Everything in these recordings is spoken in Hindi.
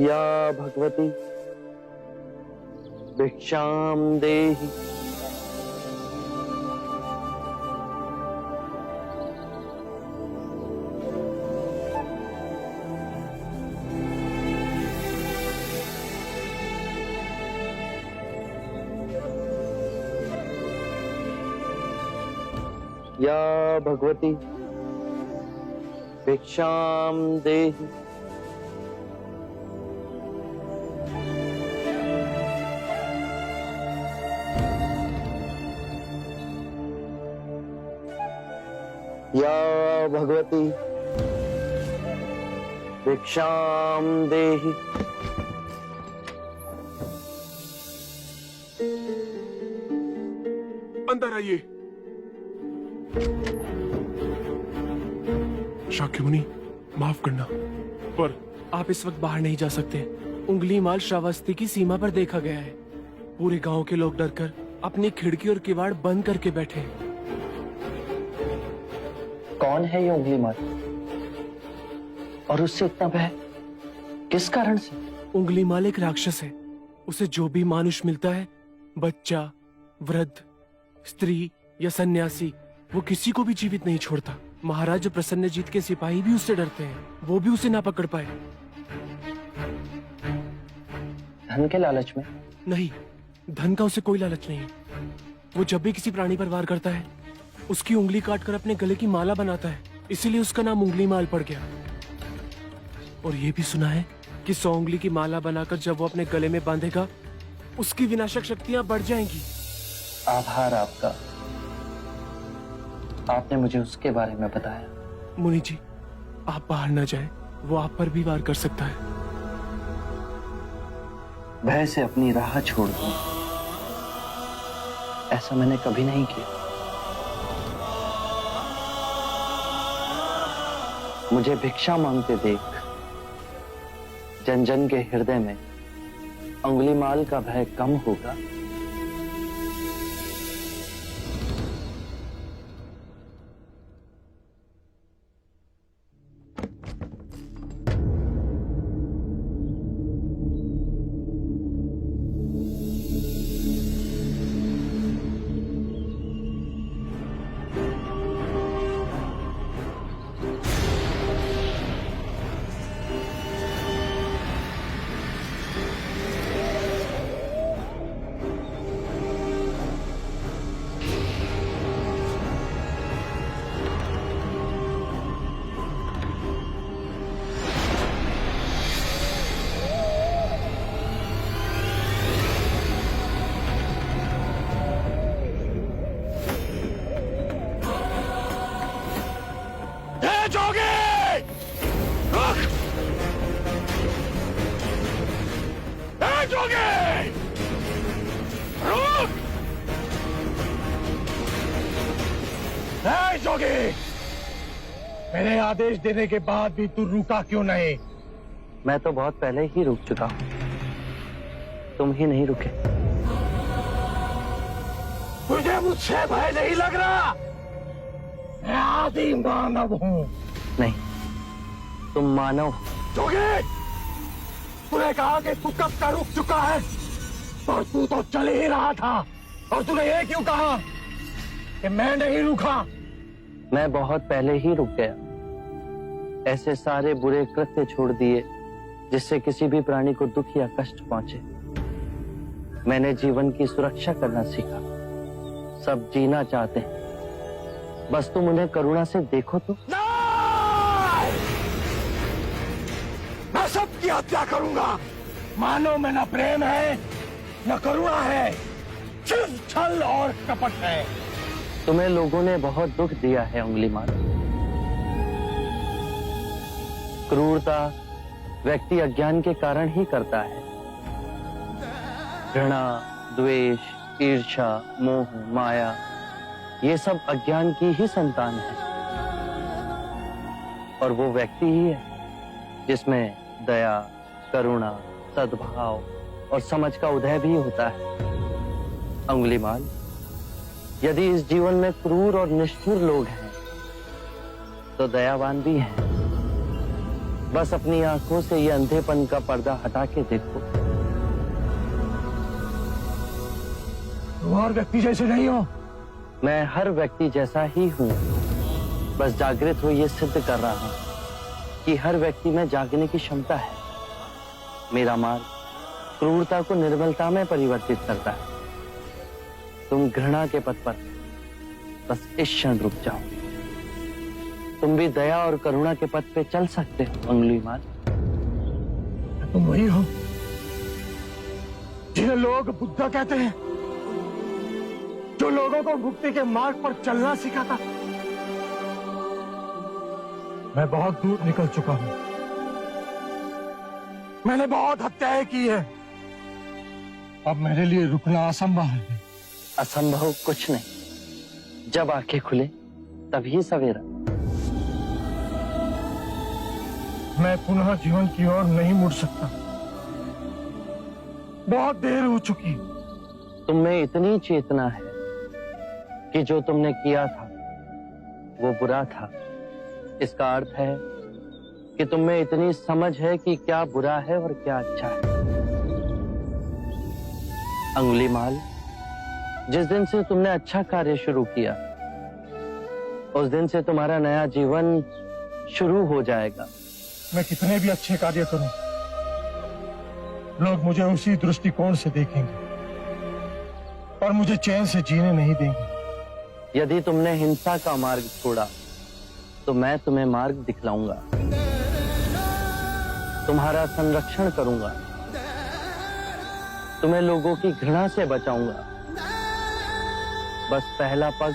या भगवती भिक्षाम देहि। या भगवती भिक्षाम देहि। या भगवती भिक्षाम देहि। अंदर आइए। शाक्यमुनि, माफ करना, पर आप इस वक्त बाहर नहीं जा सकते। उंगली माल श्रावस्ती की सीमा पर देखा गया है। पूरे गांव के लोग डरकर अपनी खिड़की और किवाड़ बंद करके बैठे हैं। कौन है ये उंगली माल और उससे इतना भय किस कारण से? उंगली माल एक राक्षस है। उसे जो भी मानुष मिलता है, बच्चा, वृद्ध, स्त्री या सन्यासी, वो किसी को भी जीवित नहीं छोड़ता। महाराज प्रसन्नजीत के सिपाही भी उससे डरते हैं। वो भी उसे ना पकड़ पाए। धन के लालच में? नहीं, धन का उसे कोई लालच नहीं है। वो जब भी किसी प्राणी पर वार करता है, उसकी उंगली काटकर अपने गले की माला बनाता है। इसीलिए उसका नाम उंगली माल पड़ गया। और ये भी सुना है कि 100 उंगली की माला बनाकर जब वो अपने गले में बांधेगा, उसकी विनाशक शक्तियां बढ़ जाएंगी। आभार आपका, आपने मुझे उसके बारे में बताया। मुनि जी, आप बाहर न जाएं, वो आप पर भी वार कर सकता है। भय से अपनी राह छोड़ दूं, ऐसा मैंने कभी नहीं किया। मुझे भिक्षा मांगते देख जन जन के हृदय में उंगलीमाल का भय कम होगा। जोगी, मेरे आदेश देने के बाद भी तू रुका क्यों नहीं? मैं तो बहुत पहले ही रुक चुका हूं, तुम ही नहीं रुके। तुझे मुझसे भय नहीं लग रहा? मैं आदि मानव हूं। नहीं, तुम मानव हो। जोगी, तूने कहा कि तू कब का रुक चुका है, और तू तो चल ही रहा था। और तूने ये क्यों कहा कि मैं नहीं रुका? मैं बहुत पहले ही रुक गया। ऐसे सारे बुरे कृत्य छोड़ दिए जिससे किसी भी प्राणी को दुख या कष्ट पहुंचे। मैंने जीवन की सुरक्षा करना सीखा। सब जीना चाहते हैं, बस तुम उन्हें करुणा से देखो तो। मैं सबकी हत्या करूंगा। मानो में न प्रेम है न करुणा है, सिर्फ छल और कपट है। तुम्हें लोगों ने बहुत दुख दिया है उंगलीमाल। क्रूरता व्यक्ति अज्ञान के कारण ही करता है। घृणा, द्वेष, ईर्ष्या, मोह, माया, ये सब अज्ञान की ही संतान है। और वो व्यक्ति ही है जिसमें दया, करुणा, सद्भाव और समझ का उदय भी होता है। अंगुलीमाल, यदि इस जीवन में क्रूर और निष्ठुर लोग हैं, तो दयावान भी हैं। बस अपनी आंखों से ये अंधेपन का पर्दा हटा के देखो। तुम और व्यक्ति जैसे नहीं हो। मैं हर व्यक्ति जैसा ही हूं, बस जागृत हो ये सिद्ध कर रहा हूं कि हर व्यक्ति में जागने की क्षमता है। मेरा मार्ग क्रूरता को निर्मलता में परिवर्तित करता है। तुम घृणा के पथ पर बस इस क्षण रुक जाओ। तुम भी दया और करुणा के पथ पे चल सकते हो अंगुलीमाल। तुम वही हो जिन्हें लोग बुद्धा कहते हैं, जो लोगों को मुक्ति के मार्ग पर चलना सिखाता। मैं बहुत दूर निकल चुका हूं। मैंने बहुत हत्याएं की है। अब मेरे लिए रुकना असंभव है। असंभव कुछ नहीं। जब आंखें खुले तभी सवेरा। मैं पुनः जीवन की ओर नहीं मुड़ सकता। बहुत देर हो चुकी। तुम में इतनी चेतना है कि जो तुमने किया था वो बुरा था। इसका अर्थ है कि तुम में इतनी समझ है कि क्या बुरा है और क्या अच्छा है। अंगुलीमाल, जिस दिन से तुमने अच्छा कार्य शुरू किया, उस दिन से तुम्हारा नया जीवन शुरू हो जाएगा। मैं कितने भी अच्छे कार्य करूं, लोग मुझे उसी दृष्टिकोण से देखेंगे और मुझे चैन से जीने नहीं देंगे। यदि तुमने हिंसा का मार्ग छोड़ा, तो मैं तुम्हें मार्ग दिखलाऊंगा। तुम्हारा संरक्षण करूंगा। तुम्हें लोगों की घृणा से बचाऊंगा। बस पहला पग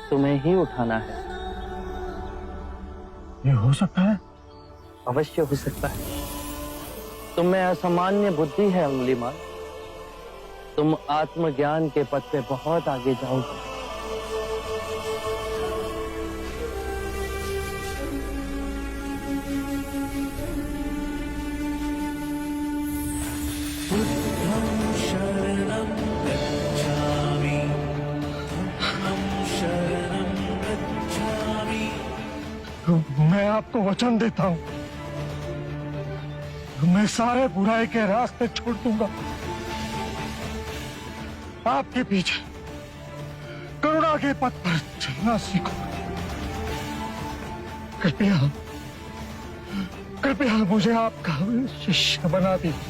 तुम्हें ही उठाना है। ये हो सकता है? अवश्य हो सकता है। तुम में असामान्य बुद्धि है अंगुलीमाल। तुम आत्मज्ञान के पथ पे बहुत आगे जाओगे। मैं आपको वचन देता हूं, मैं सारे बुराई के रास्ते छोड़ दूंगा। आपके पीछे करुणा के पथ पर चलना सीखूंगा। कृपया कृपया मुझे आपका शिष्य बना दीजिए।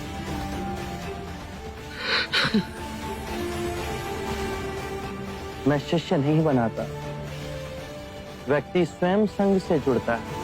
मैं शिष्य नहीं बनाता। व्यक्ति स्वयं संग से जुड़ता है।